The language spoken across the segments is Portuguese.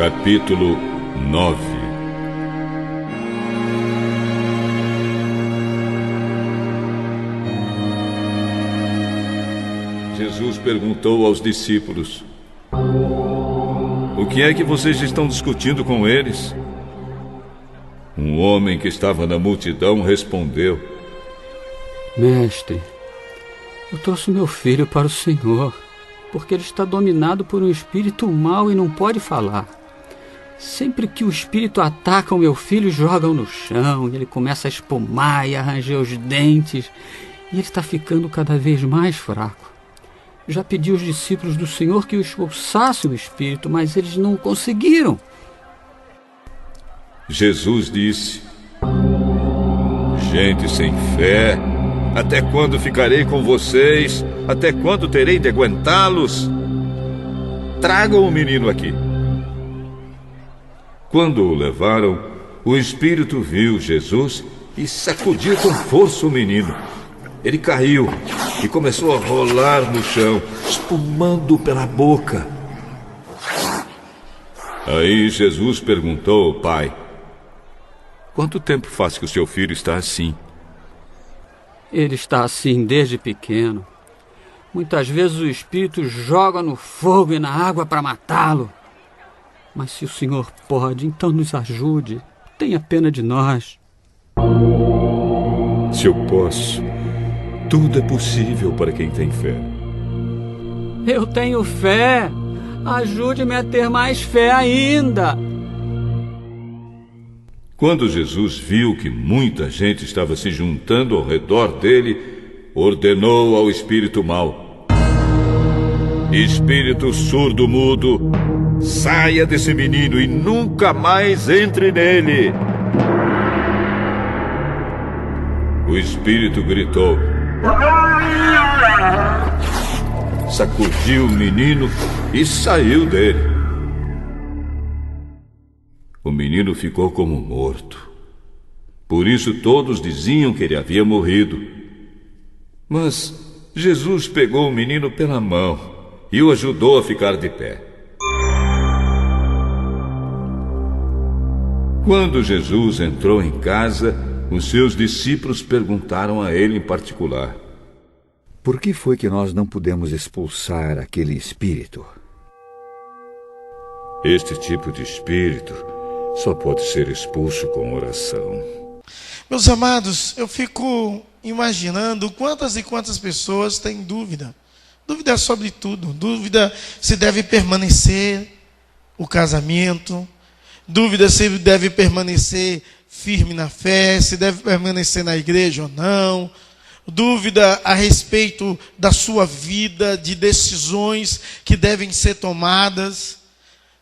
Capítulo 9. Jesus perguntou aos discípulos: o que é que vocês estão discutindo com eles? Um homem que estava na multidão respondeu: Mestre, eu trouxe meu filho para o Senhor, porque ele está dominado por um espírito mau e não pode falar. Sempre que o espírito ataca o meu filho, joga-o no chão, e ele começa a espumar e a ranger os dentes, e ele está ficando cada vez mais fraco. Já pedi aos discípulos do Senhor que o expulsassem o espírito, mas eles não conseguiram. Jesus disse: gente sem fé, até quando ficarei com vocês? Até quando terei de aguentá-los? Tragam o menino aqui. Quando o levaram, o espírito viu Jesus e sacudiu com força o menino. Ele caiu e começou a rolar no chão, espumando pela boca. Aí Jesus perguntou ao pai: quanto tempo faz que o seu filho está assim? Ele está assim desde pequeno. Muitas vezes o espírito joga no fogo e na água para matá-lo. Mas se o Senhor pode, então nos ajude. Tenha pena de nós. Se eu posso, tudo é possível para quem tem fé. Eu tenho fé. Ajude-me a ter mais fé ainda. Quando Jesus viu que muita gente estava se juntando ao redor dele, ordenou ao espírito mau: espírito surdo-mudo, saia desse menino e nunca mais entre nele. O espírito gritou, sacudiu o menino e saiu dele. O menino ficou como morto. Por isso todos diziam que ele havia morrido. Mas Jesus pegou o menino pela mão e o ajudou a ficar de pé. Quando Jesus entrou em casa, os seus discípulos perguntaram a ele em particular: por que foi que nós não pudemos expulsar aquele espírito? Este tipo de espírito só pode ser expulso com oração. Meus amados, eu fico imaginando quantas e quantas pessoas têm dúvida. Dúvida sobre tudo. Dúvida se deve permanecer o casamento. Dúvida se deve permanecer firme na fé, se deve permanecer na igreja ou não. Dúvida a respeito da sua vida, de decisões que devem ser tomadas.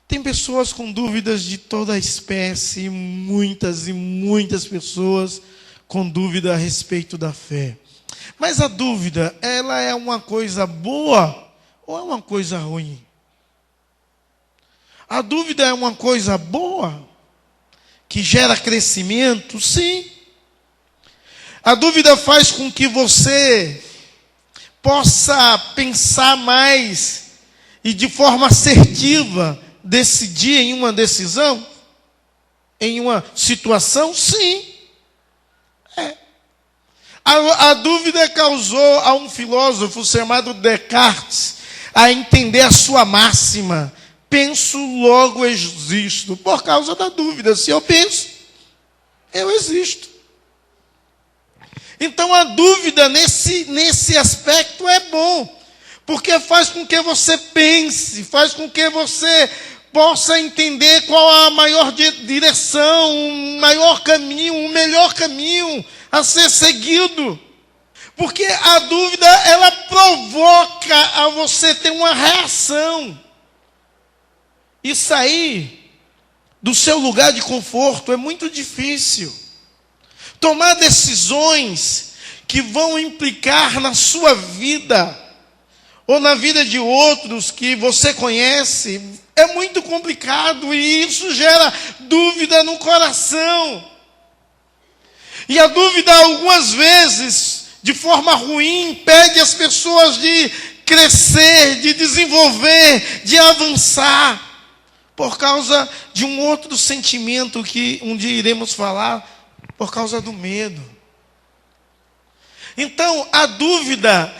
Tem pessoas com dúvidas de toda a espécie, muitas e muitas pessoas com dúvida a respeito da fé. Mas a dúvida, ela é uma coisa boa ou é uma coisa ruim? A dúvida é uma coisa boa, que gera crescimento? Sim. A dúvida faz com que você possa pensar mais e de forma assertiva decidir em uma decisão, em uma situação? Sim. A dúvida causou a um filósofo chamado Descartes a entender a sua máxima: penso, logo existo. Por causa da dúvida. Se eu penso, eu existo. Então a dúvida nesse aspecto é bom, porque faz com que você pense, faz com que você possa entender qual a maior direção, o maior caminho, o melhor caminho a ser seguido. Porque a dúvida, ela provoca a você ter uma reação. E sair do seu lugar de conforto é muito difícil. Tomar decisões que vão implicar na sua vida ou na vida de outros que você conhece é muito complicado, e isso gera dúvida no coração. E a dúvida, algumas vezes, de forma ruim, impede as pessoas de crescer, de desenvolver, de avançar. por causa de um outro sentimento que um dia iremos falar, por causa do medo. Então, a dúvida,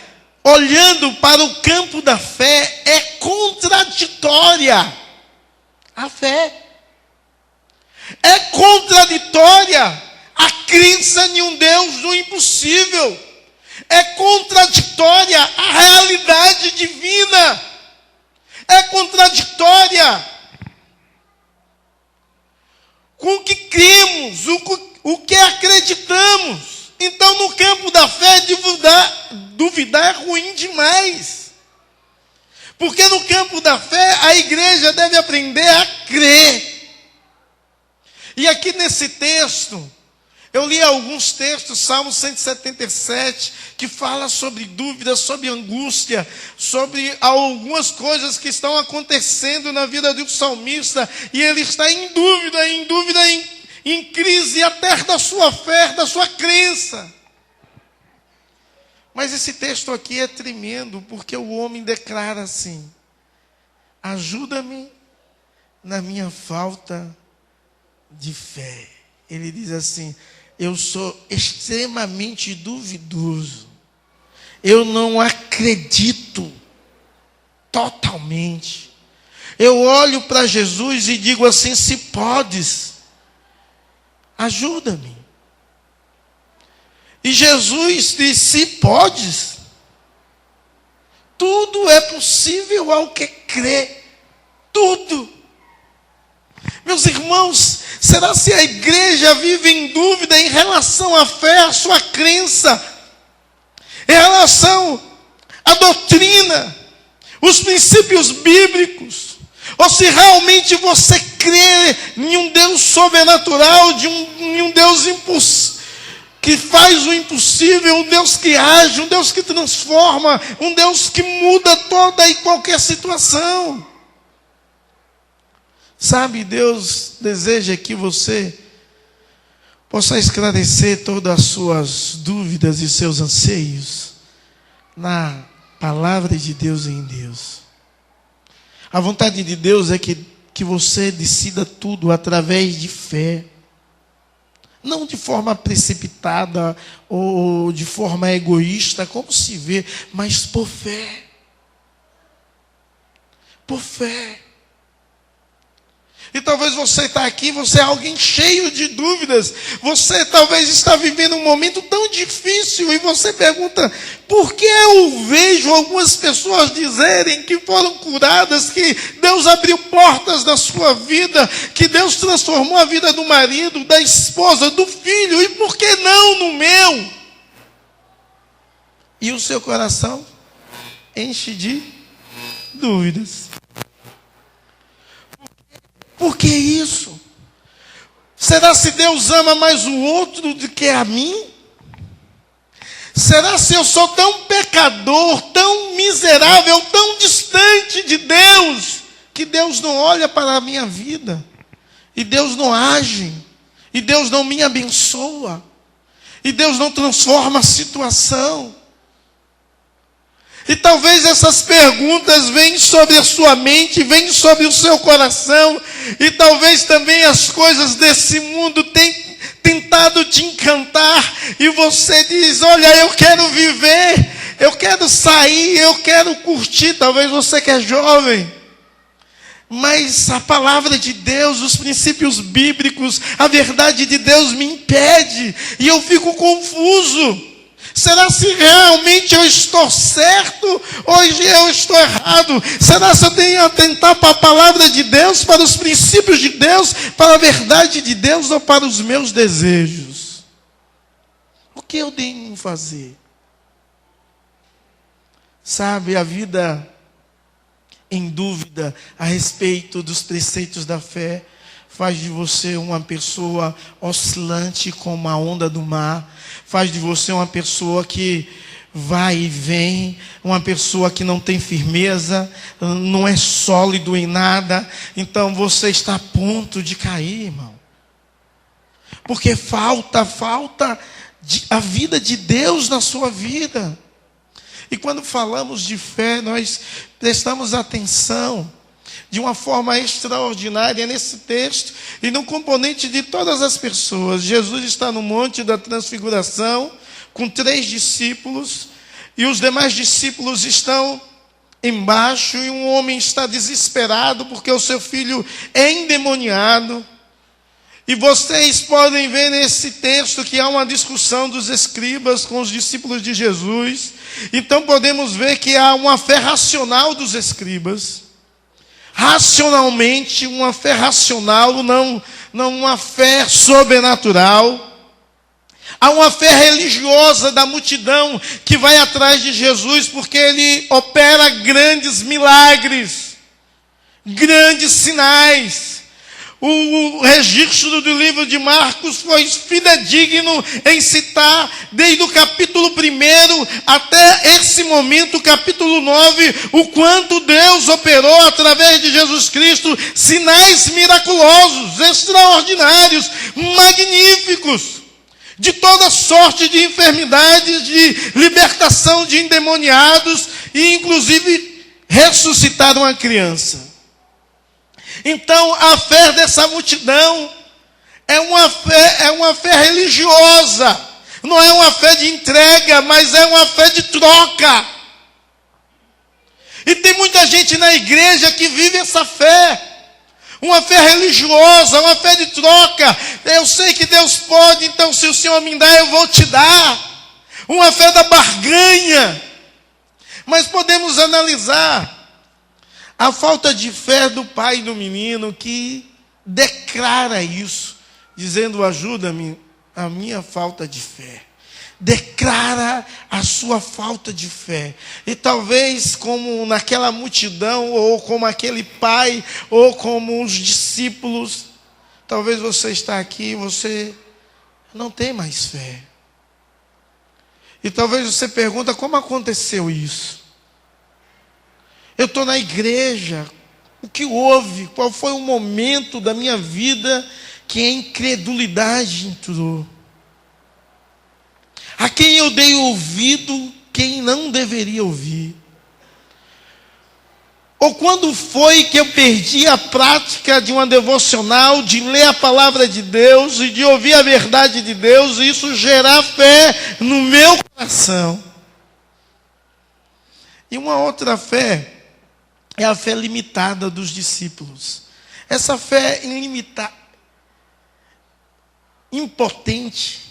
olhando para o campo da fé, é contraditória à fé. É contraditória a crença em um Deus do impossível. É contraditória a realidade divina. É contraditória com o que cremos, o que acreditamos. Então, no campo da fé, duvidar é ruim demais. Porque no campo da fé, a igreja deve aprender a crer. E aqui nesse texto, eu li alguns textos, Salmo 177, que fala sobre dúvida, sobre angústia, sobre algumas coisas que estão acontecendo na vida do salmista, e ele está em dúvida, em crise até da sua fé, da sua crença. Mas esse texto aqui é tremendo, porque o homem declara assim: ajuda-me na minha falta de fé. Ele diz assim: eu sou extremamente duvidoso. Eu não acredito totalmente. Eu olho para Jesus e digo assim: se podes, ajuda-me. E Jesus diz: se podes, tudo é possível ao que crê. Tudo. Meus irmãos, será se a igreja vive em dúvida em relação à fé, à sua crença, em relação à doutrina, os princípios bíblicos, ou se realmente você crê em um Deus sobrenatural, em um Deus que faz o impossível, um Deus que age, um Deus que transforma, um Deus que muda toda e qualquer situação. Sabe, Deus deseja que você possa esclarecer todas as suas dúvidas e seus anseios na palavra de Deus em Deus. A vontade de Deus é que você decida tudo através de fé. Não de forma precipitada ou de forma egoísta, como se vê, mas por fé. Por fé. E talvez você está aqui, você é alguém cheio de dúvidas. Você talvez está vivendo um momento tão difícil e você pergunta: por que eu vejo algumas pessoas dizerem que foram curadas, que Deus abriu portas na sua vida, que Deus transformou a vida do marido, da esposa, do filho, e por que não no meu? E o seu coração enche de dúvidas. Por que isso? Será se Deus ama mais o outro do que a mim? Será se eu sou tão pecador, tão miserável, tão distante de Deus, que Deus não olha para a minha vida? E Deus não age? E Deus não me abençoa? E Deus não transforma a situação? E talvez essas perguntas venham sobre a sua mente, venham sobre o seu coração, e talvez também as coisas desse mundo tenham tentado te encantar, e você diz: olha, eu quero viver, eu quero sair, eu quero curtir. Talvez você que é jovem, mas a palavra de Deus, os princípios bíblicos, a verdade de Deus me impede, e eu fico confuso. Será se realmente eu estou certo ou eu estou errado? Será se eu tenho que atentar para a palavra de Deus, para os princípios de Deus, para a verdade de Deus ou para os meus desejos? O que eu tenho que fazer? Sabe, a vida em dúvida a respeito dos preceitos da fé faz de você uma pessoa oscilante como a onda do mar. Faz de você uma pessoa que vai e vem, uma pessoa que não tem firmeza, não é sólido em nada. Então você está a ponto de cair, irmão. Porque falta a vida de Deus na sua vida. E quando falamos de fé, nós prestamos atenção de uma forma extraordinária nesse texto e no componente de todas as pessoas. Jesus está no Monte da Transfiguração com 3 discípulos e os demais discípulos estão embaixo e um homem está desesperado porque o seu filho é endemoniado. E vocês podem ver nesse texto que há uma discussão dos escribas com os discípulos de Jesus. Então podemos ver que há uma fé racional dos escribas. Racionalmente, uma fé racional, não uma fé sobrenatural. Há uma fé religiosa da multidão que vai atrás de Jesus porque ele opera grandes milagres, grandes sinais. O registro do livro de Marcos foi fidedigno em citar, desde o capítulo 1 até esse momento, o capítulo 9, o quanto Deus operou através de Jesus Cristo, sinais miraculosos, extraordinários, magníficos, de toda sorte de enfermidades, de libertação de endemoniados, e inclusive ressuscitaram a criança. Então, a fé dessa multidão é uma fé religiosa. Não é uma fé de entrega, mas é uma fé de troca. E tem muita gente na igreja que vive essa fé. Uma fé religiosa, uma fé de troca. Eu sei que Deus pode, então se o Senhor me dá, eu vou te dar. Uma fé da barganha. Mas podemos analisar a falta de fé do pai do menino que declara isso, dizendo: ajuda-me a minha falta de fé. Declara a sua falta de fé. E talvez como naquela multidão, ou como aquele pai, ou como os discípulos, talvez você está aqui e você não tem mais fé. E talvez você pergunta: como aconteceu isso? Eu estou na igreja, o que houve? Qual foi o momento da minha vida que a incredulidade entrou? A quem eu dei ouvido, quem não deveria ouvir? Ou quando foi que eu perdi a prática de uma devocional, de ler a palavra de Deus e de ouvir a verdade de Deus, e isso gerar fé no meu coração? E uma outra fé é a fé limitada dos discípulos. Essa fé ilimitada, impotente,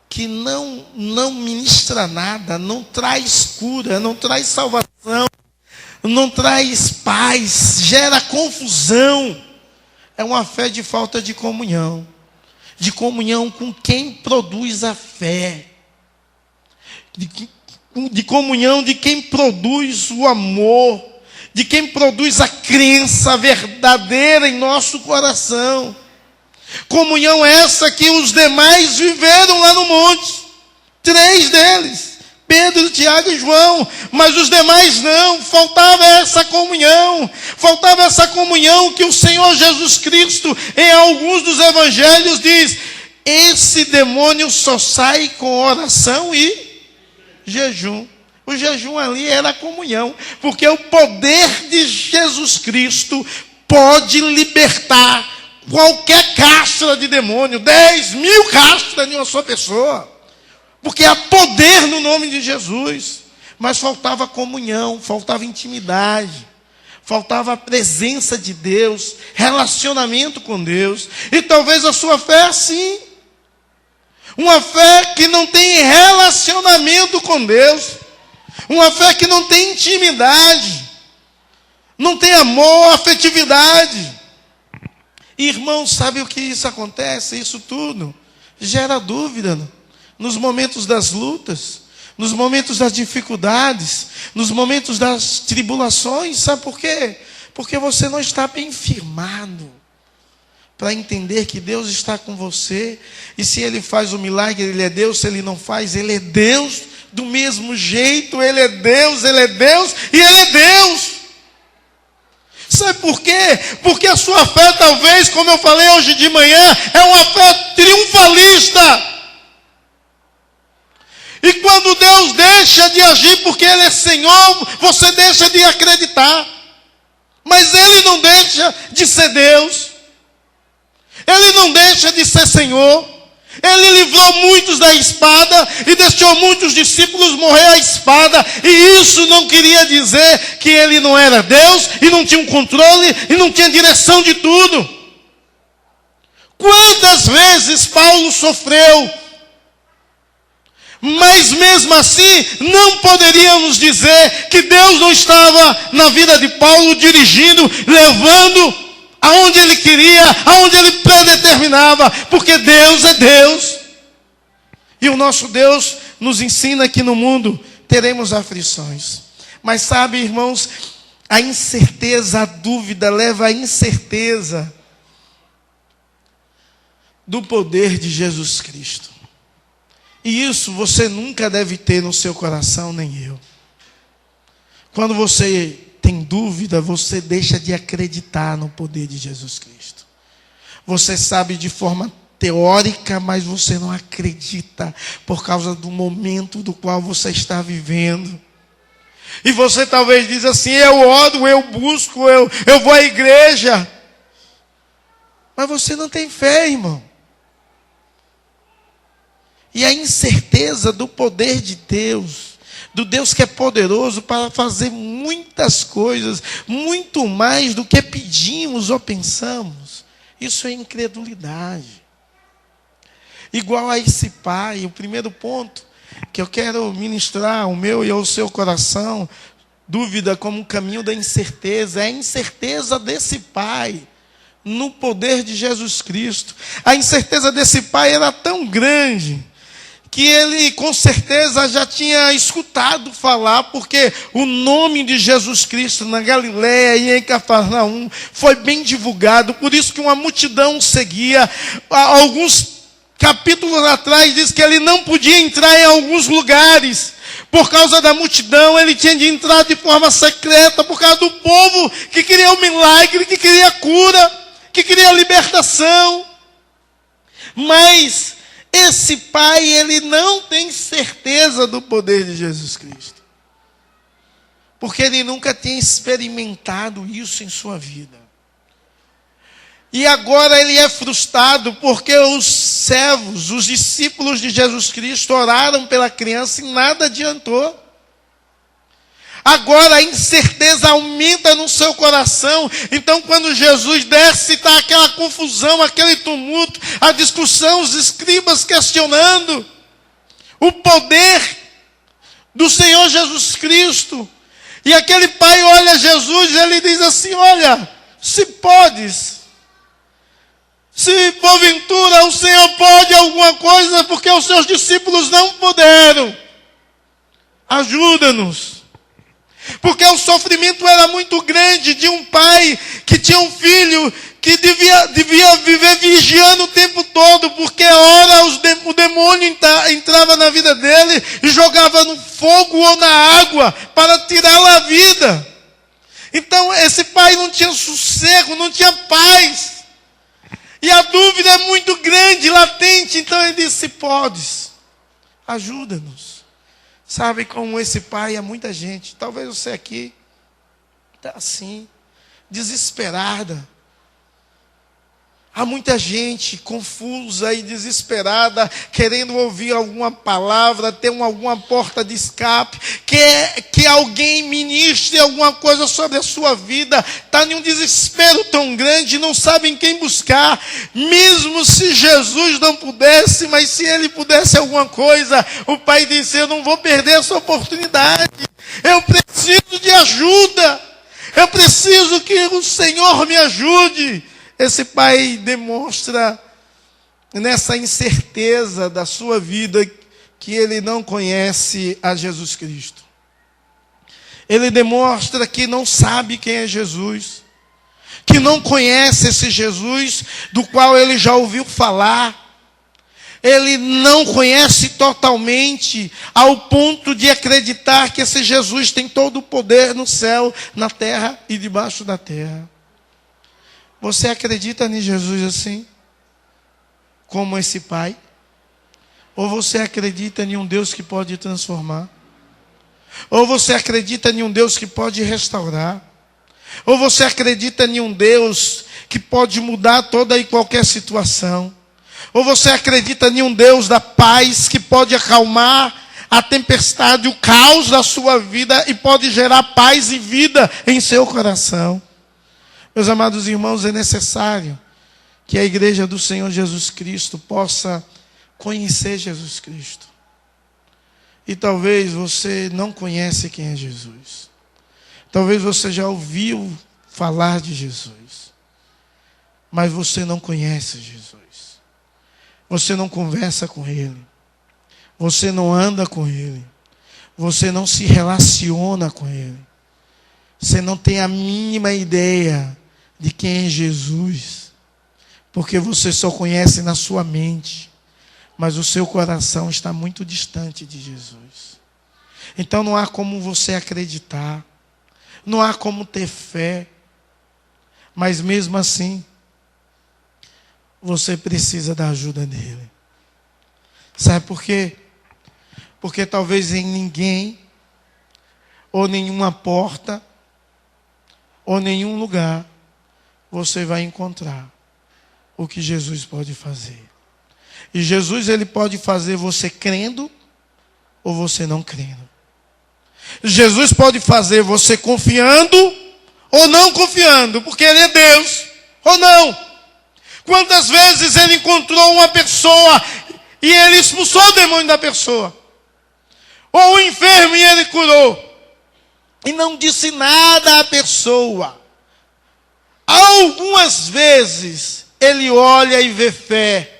que não ministra nada, não traz cura, não traz salvação, não traz paz, gera confusão. É uma fé de falta de comunhão com quem produz a fé, de comunhão de quem produz o amor, de quem produz a crença verdadeira em nosso coração. Comunhão essa que os demais viveram lá no monte. 3 deles, Pedro, Tiago e João, mas os demais não. Faltava essa comunhão que o Senhor Jesus Cristo, em alguns dos evangelhos, diz: esse demônio só sai com oração e jejum. O jejum ali era a comunhão, porque o poder de Jesus Cristo pode libertar qualquer castra de demônio, 10.000 castras em uma só pessoa, porque há poder no nome de Jesus. Mas faltava comunhão, faltava intimidade, faltava a presença de Deus, relacionamento com Deus. E talvez a sua fé é assim, uma fé que não tem relacionamento com Deus, uma fé que não tem intimidade, não tem amor, afetividade. Irmãos, sabe o que isso acontece? Isso tudo gera dúvida nos momentos das lutas, nos momentos das dificuldades, nos momentos das tribulações. Sabe por quê? Porque você não está bem firmado para entender que Deus está com você. E se Ele faz o milagre, Ele é Deus. Se Ele não faz, Ele é Deus do mesmo jeito. Ele é Deus e Ele é Deus. Sabe por quê? Porque a sua fé, talvez, como eu falei hoje de manhã, é uma fé triunfalista. E quando Deus deixa de agir porque Ele é Senhor, você deixa de acreditar. mas ele não deixa de ser Deus. Ele não deixa de ser Senhor. Ele livrou muitos da espada e deixou muitos discípulos morrer à espada. E isso não queria dizer que ele não era Deus e não tinha um controle e não tinha direção de tudo. Quantas vezes Paulo sofreu? Mas mesmo assim, não poderíamos dizer que Deus não estava na vida de Paulo dirigindo, levando aonde ele queria, aonde ele predeterminava, porque Deus é Deus. E o nosso Deus nos ensina que no mundo teremos aflições. Mas sabe, irmãos, a incerteza, a dúvida leva à incerteza do poder de Jesus Cristo. E isso você nunca deve ter no seu coração, nem eu. Quando você tem dúvida, você deixa de acreditar no poder de Jesus Cristo. Você sabe de forma teórica, mas você não acredita por causa do momento do qual você está vivendo. E você talvez diz assim: eu oro, eu busco, eu vou à igreja. Mas você não tem fé, irmão. E a incerteza do poder de Deus, do Deus que é poderoso para fazer muitas coisas, muito mais do que pedimos ou pensamos, isso é incredulidade. Igual a esse pai, o primeiro ponto que eu quero ministrar ao meu e ao seu coração, dúvida como o caminho da incerteza, é a incerteza desse pai no poder de Jesus Cristo. A incerteza desse pai era tão grande que ele com certeza já tinha escutado falar, porque o nome de Jesus Cristo na Galileia e em Cafarnaum foi bem divulgado, por isso que uma multidão seguia. Alguns capítulos atrás diz que ele não podia entrar em alguns lugares, por causa da multidão, ele tinha de entrar de forma secreta, por causa do povo que queria o milagre, que queria a cura, que queria a libertação. Mas esse pai, ele não tem certeza do poder de Jesus Cristo. Porque ele nunca tem experimentado isso em sua vida. E agora ele é frustrado porque os servos, os discípulos de Jesus Cristo oraram pela criança e nada adiantou. Agora a incerteza aumenta no seu coração. Então quando Jesus desce, está aquela confusão, aquele tumulto, a discussão, os escribas questionando o poder do Senhor Jesus Cristo. E aquele pai olha Jesus e ele diz assim: olha, se podes, se porventura o Senhor pode alguma coisa, porque os seus discípulos não puderam, ajuda-nos. Porque o sofrimento era muito grande de um pai que tinha um filho que devia viver vigiando o tempo todo, porque ora o demônio entrava na vida dele e jogava no fogo ou na água para tirá-la a vida. Então esse pai não tinha sossego, não tinha paz. E a dúvida é muito grande, latente. Então ele disse: se podes, ajuda-nos. Sabe como esse pai é muita gente. Talvez você aqui está assim, desesperada. Há muita gente confusa e desesperada, querendo ouvir alguma palavra, ter alguma porta de escape, quer que alguém ministre alguma coisa sobre a sua vida. Está em um desespero tão grande, não sabem quem buscar. Mesmo se Jesus não pudesse, mas se ele pudesse alguma coisa, o pai disse: eu não vou perder essa oportunidade. Eu preciso de ajuda. Eu preciso que o Senhor me ajude. Esse pai demonstra nessa incerteza da sua vida que ele não conhece a Jesus Cristo. Ele demonstra que não sabe quem é Jesus, que não conhece esse Jesus do qual ele já ouviu falar. Ele não conhece totalmente ao ponto de acreditar que esse Jesus tem todo o poder no céu, na terra e debaixo da terra. Você acredita em Jesus assim? Como esse pai? Ou você acredita em um Deus que pode transformar? Ou você acredita em um Deus que pode restaurar? Ou você acredita em um Deus que pode mudar toda e qualquer situação? Ou você acredita em um Deus da paz que pode acalmar a tempestade, o caos da sua vida e pode gerar paz e vida em seu coração? Meus amados irmãos, é necessário que a igreja do Senhor Jesus Cristo possa conhecer Jesus Cristo. E talvez você não conhece quem é Jesus. Talvez você já ouviu falar de Jesus, mas você não conhece Jesus. Você não conversa com Ele. Você não anda com Ele. Você não se relaciona com Ele. Você não tem a mínima ideia de quem é Jesus. Porque você só conhece na sua mente. Mas o seu coração está muito distante de Jesus. Então não há como você acreditar. Não há como ter fé. Mas mesmo assim, você precisa da ajuda dele. Sabe por quê? Porque talvez em ninguém, ou nenhuma porta, ou nenhum lugar, você vai encontrar o que Jesus pode fazer. E Jesus, ele pode fazer você crendo, ou você não crendo. Jesus pode fazer você confiando, ou não confiando, porque ele é Deus, ou não. Quantas vezes ele encontrou uma pessoa e ele expulsou o demônio da pessoa? Ou o enfermo e ele curou. E não disse nada à pessoa. Algumas vezes ele olha e vê fé.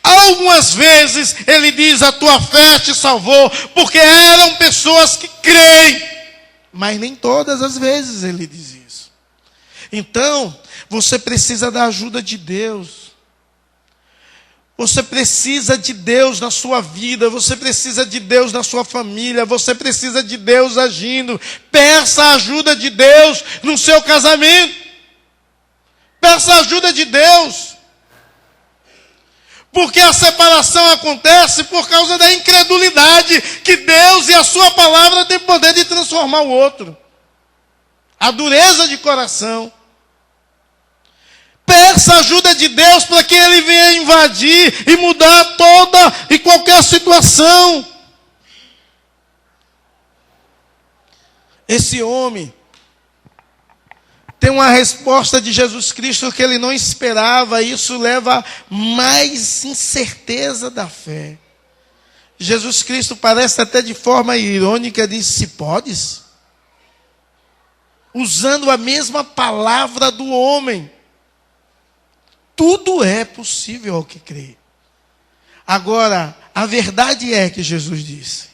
Algumas vezes ele diz: a tua fé te salvou, porque eram pessoas que creem. Mas nem todas as vezes ele diz isso. Então, você precisa da ajuda de Deus. Você precisa de Deus na sua vida. Você precisa de Deus na sua família. Você precisa de Deus agindo. Peça a ajuda de Deus no seu casamento. Peça a ajuda de Deus. Porque a separação acontece por causa da incredulidade que Deus e a sua palavra têm poder de transformar o outro. A dureza de coração. Peça a ajuda de Deus para que Ele venha invadir e mudar toda e qualquer situação. Esse homem tem uma resposta de Jesus Cristo que ele não esperava. E isso leva mais incerteza da fé. Jesus Cristo parece até de forma irônica, diz: se podes? Usando a mesma palavra do homem. Tudo é possível ao que crê. Agora, a verdade é que Jesus disse: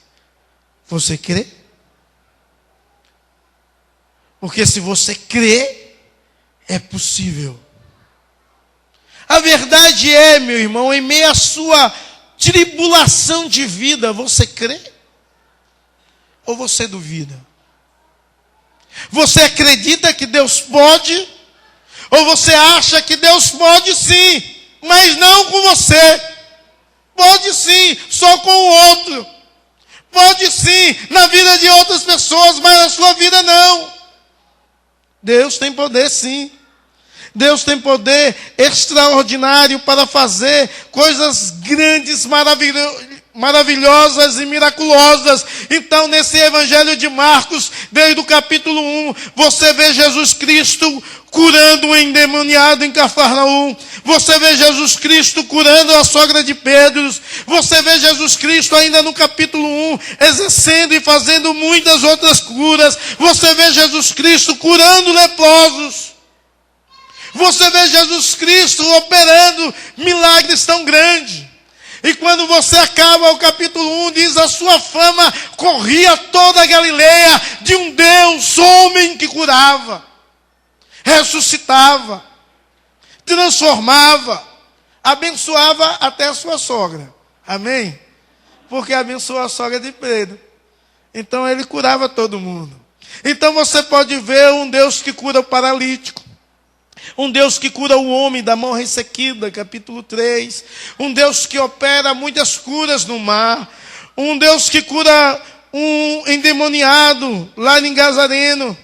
você crê? Porque se você crê, é possível. A verdade é, meu irmão, em meio à sua tribulação de vida, você crê? Ou você duvida? Você acredita que Deus pode? Ou você acha que Deus pode sim, mas não com você? Pode sim, só com o outro. Pode sim, na vida de outras pessoas, mas na sua vida não. Deus tem poder sim. Deus tem poder extraordinário para fazer coisas grandes, maravilhosas e miraculosas. Então, nesse Evangelho de Marcos, desde o capítulo 1, você vê Jesus Cristo curando um endemoniado em Cafarnaum. Você vê Jesus Cristo curando a sogra de Pedro. Você vê Jesus Cristo ainda no capítulo 1, exercendo e fazendo muitas outras curas. Você vê Jesus Cristo curando leprosos. Você vê Jesus Cristo operando milagres tão grandes. E quando você acaba o capítulo 1, diz: a sua fama corria toda a Galileia de um Deus, homem que curava, ressuscitava, transformava, abençoava até a sua sogra. Amém? Porque abençoou a sogra de Pedro. Então ele curava todo mundo. Então você pode ver um Deus que cura o paralítico. Um Deus que cura o homem da mão ressequida, capítulo 3. Um Deus que opera muitas curas no mar. Um Deus que cura um endemoniado lá em Gazareno.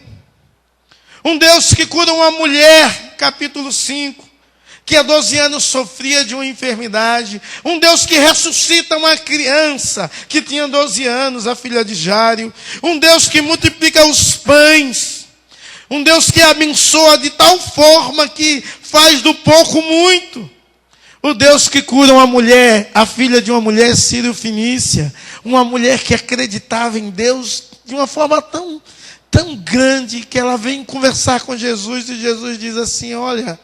Um Deus que cura uma mulher, capítulo 5, que há 12 anos sofria de uma enfermidade. Um Deus que ressuscita uma criança que tinha 12 anos, a filha de Jário. Um Deus que multiplica os pães. Um Deus que abençoa de tal forma que faz do pouco muito. O Deus que cura uma mulher, a filha de uma mulher sírio-fenícia. Uma mulher que acreditava em Deus de uma forma tão grande que ela vem conversar com Jesus e Jesus diz assim: olha,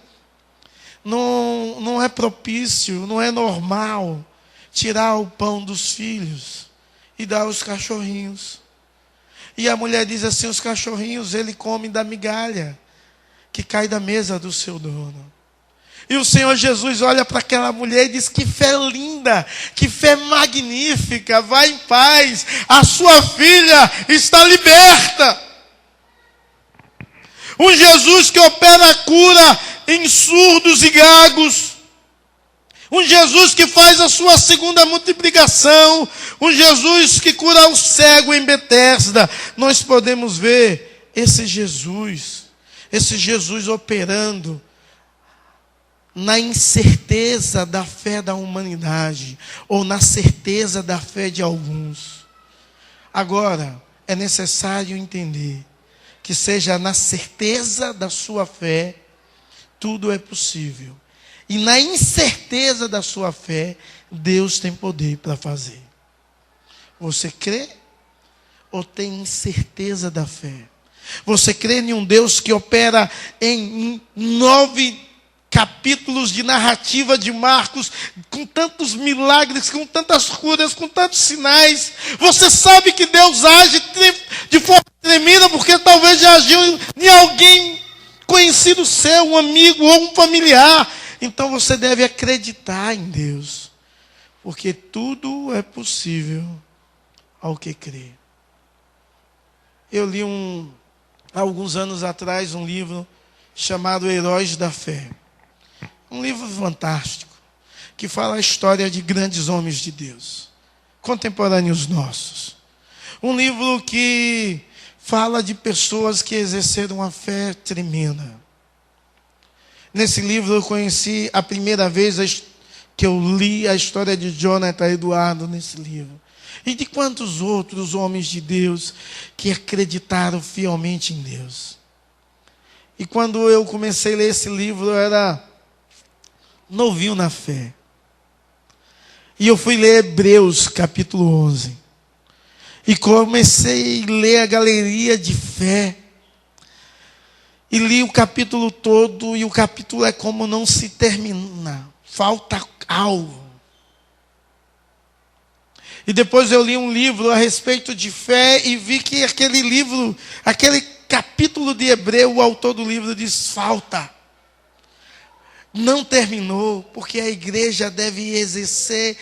não é propício, não é normal tirar o pão dos filhos e dar aos cachorrinhos. E a mulher diz assim: os cachorrinhos, ele come da migalha que cai da mesa do seu dono. E o Senhor Jesus olha para aquela mulher e diz: que fé linda, que fé magnífica, vai em paz, a sua filha está liberta. Um Jesus que opera a cura em surdos e gagos. Um Jesus que faz a sua segunda multiplicação. Um Jesus que cura o cego em Betesda. Nós podemos ver esse Jesus operando na incerteza da fé da humanidade, ou na certeza da fé de alguns. Agora, é necessário entender que seja na certeza da sua fé, tudo é possível. E na incerteza da sua fé, Deus tem poder para fazer. Você crê ou tem incerteza da fé? Você crê em um Deus que opera em 9 capítulos de narrativa de Marcos, com tantos milagres, com tantas curas, com tantos sinais? Você sabe que Deus age de forma tremenda, porque talvez já agiu em alguém conhecido seu, um amigo ou um familiar. Então você deve acreditar em Deus, porque tudo é possível ao que crê. Eu li há alguns anos atrás um livro chamado Heróis da Fé. Um livro fantástico, que fala a história de grandes homens de Deus, contemporâneos nossos. Um livro que fala de pessoas que exerceram uma fé tremenda. Nesse livro eu conheci a primeira vez que eu li a história de Jonathan Eduardo nesse livro. E de quantos outros homens de Deus que acreditaram fielmente em Deus. E quando eu comecei a ler esse livro, eu era novinho na fé. E eu fui ler Hebreus capítulo 11. E comecei a ler a galeria de fé. E li o capítulo todo, e o capítulo é como não se termina. Falta algo. E depois eu li um livro a respeito de fé e vi que aquele livro, aquele capítulo de Hebreu, o autor do livro diz: falta. Não terminou, porque a igreja deve exercer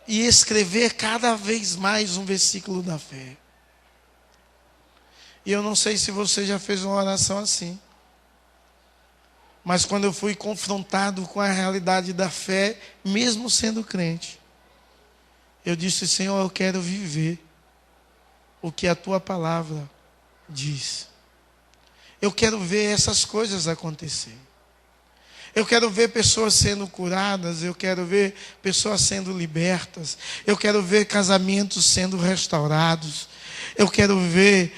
e escrever cada vez mais um versículo da fé. E eu não sei se você já fez uma oração assim. Mas quando eu fui confrontado com a realidade da fé, mesmo sendo crente, eu disse: Senhor, eu quero viver o que a tua palavra diz. Eu quero ver essas coisas acontecer. Eu quero ver pessoas sendo curadas, eu quero ver pessoas sendo libertas, eu quero ver casamentos sendo restaurados, eu quero ver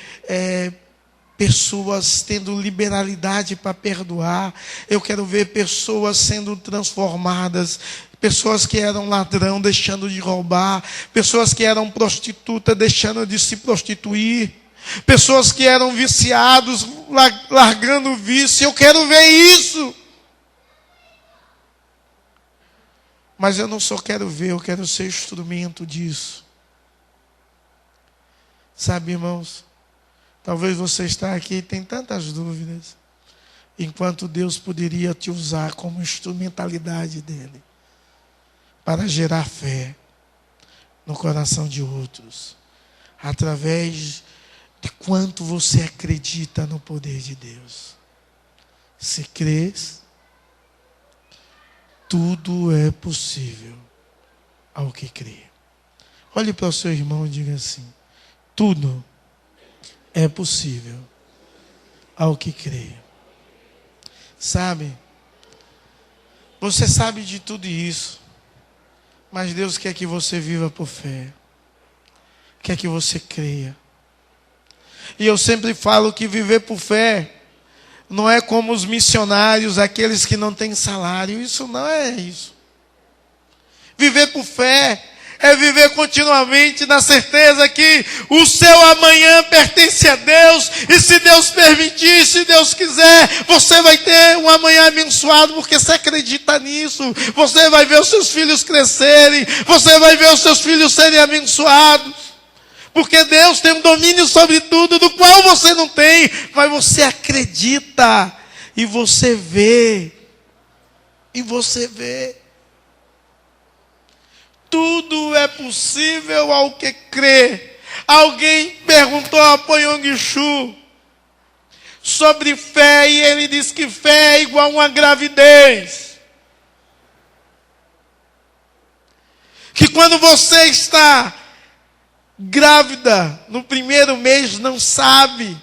pessoas tendo liberalidade para perdoar, eu quero ver pessoas sendo transformadas, pessoas que eram ladrão deixando de roubar, pessoas que eram prostituta deixando de se prostituir, pessoas que eram viciados largando o vício. Eu quero ver isso. Mas eu não só quero ver, eu quero ser instrumento disso. Sabe, irmãos, talvez você está aqui e tem tantas dúvidas, enquanto Deus poderia te usar como instrumentalidade dele, para gerar fé no coração de outros, através de quanto você acredita no poder de Deus. Se crês, tudo é possível ao que crê. Olhe para o seu irmão e diga assim: tudo é possível ao que crê. Sabe? Você sabe de tudo isso. Mas Deus quer que você viva por fé. Quer que você creia. E eu sempre falo que viver por fé não é como os missionários, aqueles que não têm salário. Isso não é isso. Viver por fé é viver continuamente na certeza que o seu amanhã pertence a Deus. E se Deus permitir, se Deus quiser, você vai ter um amanhã abençoado, porque você acredita nisso. Você vai ver os seus filhos crescerem. Você vai ver os seus filhos serem abençoados. Porque Deus tem um domínio sobre tudo, do qual você não tem. Mas você acredita. E você vê. E você vê. Tudo é possível ao que crê. Alguém perguntou a Poyong Chu sobre fé, e ele disse que fé é igual a uma gravidez. Que quando você está grávida, no primeiro mês não sabe,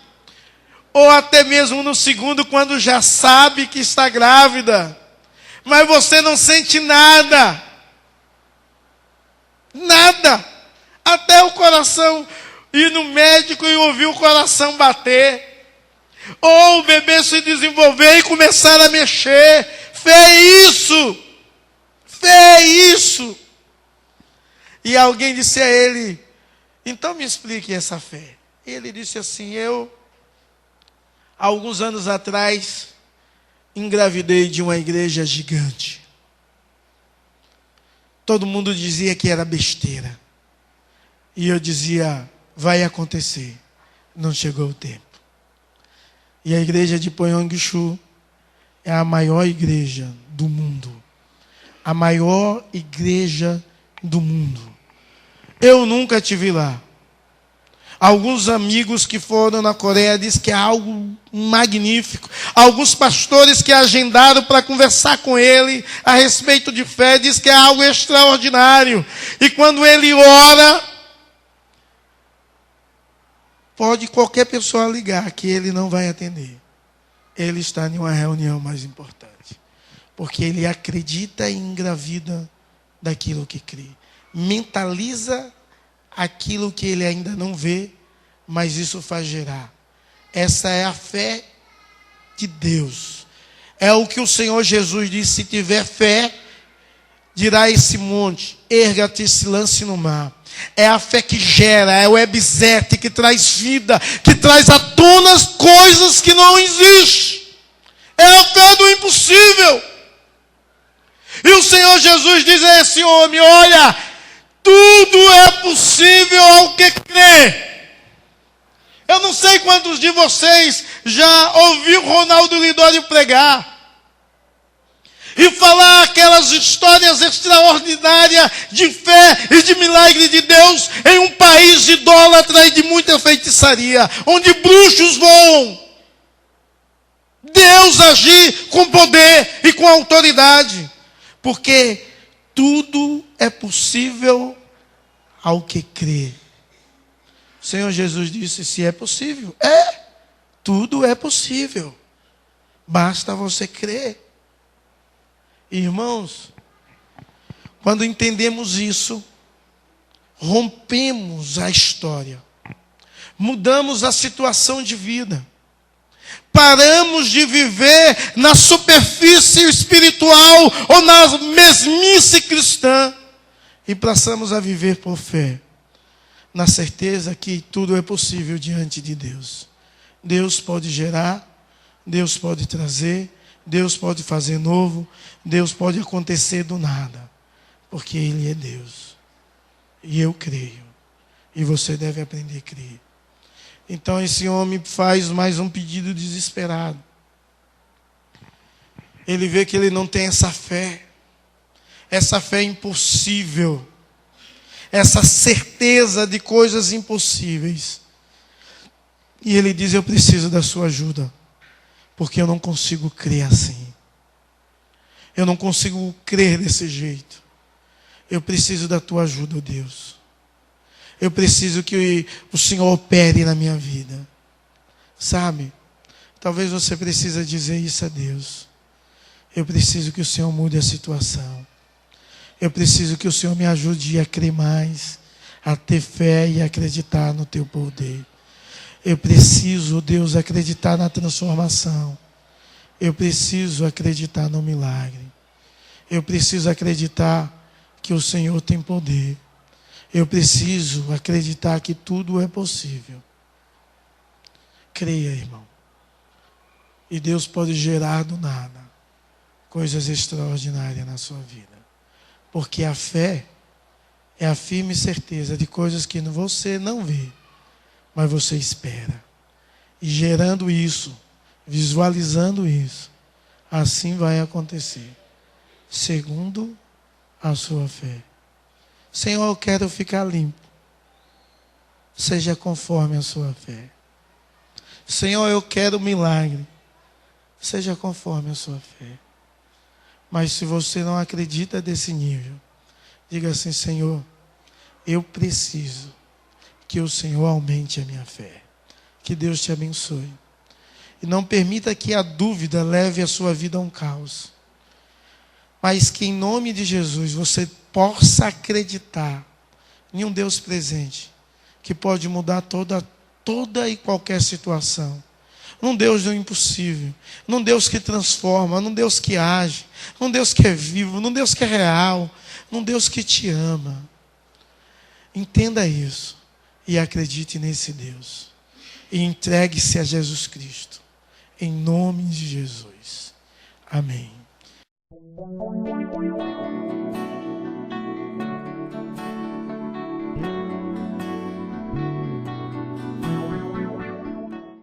ou até mesmo no segundo, quando já sabe que está grávida, mas você não sente nada. Nada. Até o coração ir no médico e ouvir o coração bater. Ou o bebê se desenvolver e começar a mexer. Fé é isso. Fé é isso. E alguém disse a ele: então me explique essa fé. Ele disse assim: eu, há alguns anos atrás, engravidei de uma igreja gigante. Todo mundo dizia que era besteira. E eu dizia: vai acontecer. Não chegou o tempo. E a igreja de Poyong Chu é a maior igreja do mundo. A maior igreja do mundo. Eu nunca tive lá. Alguns amigos que foram na Coreia dizem que é algo magnífico. Alguns pastores que agendaram para conversar com ele a respeito de fé dizem que é algo extraordinário. E quando ele ora, pode qualquer pessoa ligar que ele não vai atender. Ele está em uma reunião mais importante. Porque ele acredita e engravida daquilo que crê. Mentaliza aquilo que ele ainda não vê, mas isso faz gerar. Essa é a fé de Deus. É o que o Senhor Jesus disse: se tiver fé, dirá esse monte: erga-te e se lance no mar. É a fé que gera, é o ebizete que traz vida, que traz à tona as coisas que não existem. É a fé do impossível. E o Senhor Jesus diz a esse homem: olha, tudo é possível ao que crê. Eu não sei quantos de vocês já ouviu Ronaldo Lidório pregar e falar aquelas histórias extraordinárias de fé e de milagre de Deus em um país idólatra e de muita feitiçaria, onde bruxos voam. Deus agir com poder e com autoridade, porque tudo é possível ao que crê. O Senhor Jesus disse: se é possível, tudo é possível. Basta você crer. Irmãos, quando entendemos isso, rompemos a história, mudamos a situação de vida, paramos de viver na superfície espiritual ou na mesmice cristã e passamos a viver por fé, na certeza que tudo é possível diante de Deus. Deus pode gerar, Deus pode trazer, Deus pode fazer novo, Deus pode acontecer do nada, porque Ele é Deus. E eu creio. E você deve aprender a crer. Então esse homem faz mais um pedido desesperado. Ele vê que ele não tem essa fé impossível, essa certeza de coisas impossíveis. E ele diz: eu preciso da sua ajuda, porque eu não consigo crer assim. Eu não consigo crer desse jeito. Eu preciso da tua ajuda, oh Deus. Eu preciso que o Senhor opere na minha vida. Sabe? Talvez você precise dizer isso a Deus. Eu preciso que o Senhor mude a situação. Eu preciso que o Senhor me ajude a crer mais, a ter fé e acreditar no teu poder. Eu preciso, Deus, acreditar na transformação. Eu preciso acreditar no milagre. Eu preciso acreditar que o Senhor tem poder. Eu preciso acreditar que tudo é possível. Creia, irmão. E Deus pode gerar do nada coisas extraordinárias na sua vida. Porque a fé é a firme certeza de coisas que você não vê, mas você espera. E gerando isso, visualizando isso, assim vai acontecer, segundo a sua fé. Senhor, eu quero ficar limpo. Seja conforme a sua fé. Senhor, eu quero milagre. Seja conforme a sua fé. Mas se você não acredita desse nível, diga assim: Senhor, eu preciso que o Senhor aumente a minha fé. Que Deus te abençoe. E não permita que a dúvida leve a sua vida a um caos. Mas que em nome de Jesus você possa acreditar em um Deus presente, que pode mudar toda e qualquer situação. Num Deus do impossível, num Deus que transforma, num Deus que age, num Deus que é vivo, num Deus que é real, num Deus que te ama. Entenda isso e acredite nesse Deus. E entregue-se a Jesus Cristo. Em nome de Jesus. Amém.